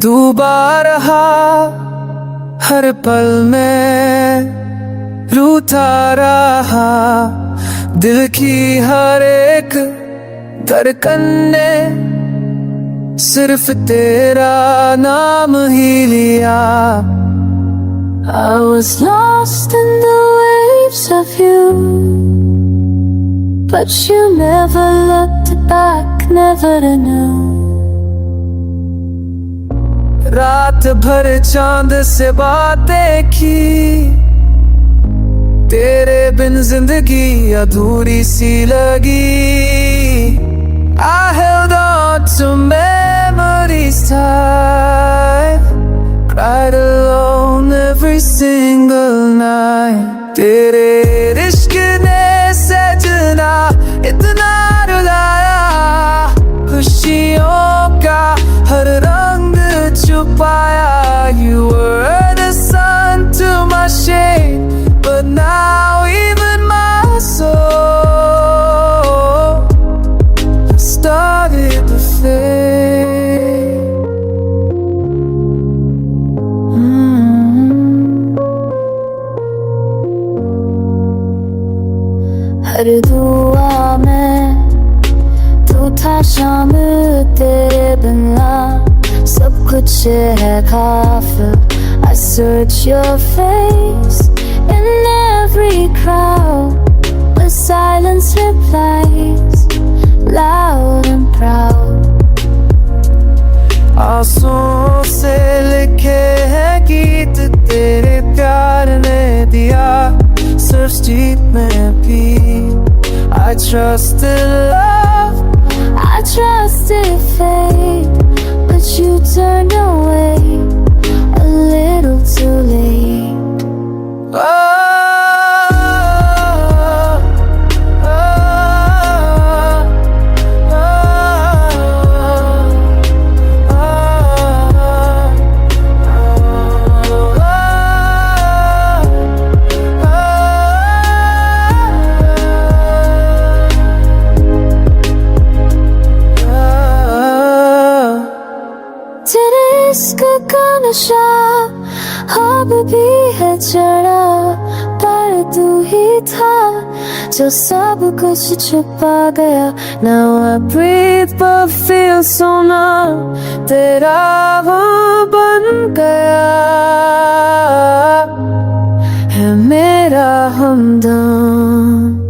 डूबा रहा हर पल में, रूठा रहा दिल की हर एक धड़कन ने, सिर्फ तेरा नाम ही लिया। I was lost in the waves of you, but you never looked back, never to know. रात भर चांद से बातें की, तेरे बिन जिंदगी अधूरी सी लगी। I held on to memories tight, cried alone every single night. तेरे इश्क ने सजना इतना रुलाया, खुशियों का हर रंग छुपाया। You were the sun to my shade, but now even my soul started to fade. हर दुआ में तू था शामिल, तेरे बिना सब कुछ है Kafeel. I search your face in every crowd, where silence replies loud and proud. आंसुओं से लिखे हैं गीत तेरे प्यार ने दिया, सिर्फ स्ट्रीट में भी। I trust in love, I trust in fate, but you turned away a little too late. तेरे इश्क का नशा अब भी है चढ़ा, पर तू ही था जो सब कुछ छुपा गया। Now I breathe but feel so numb, तेरा वो बन गया है मेरा हमदम।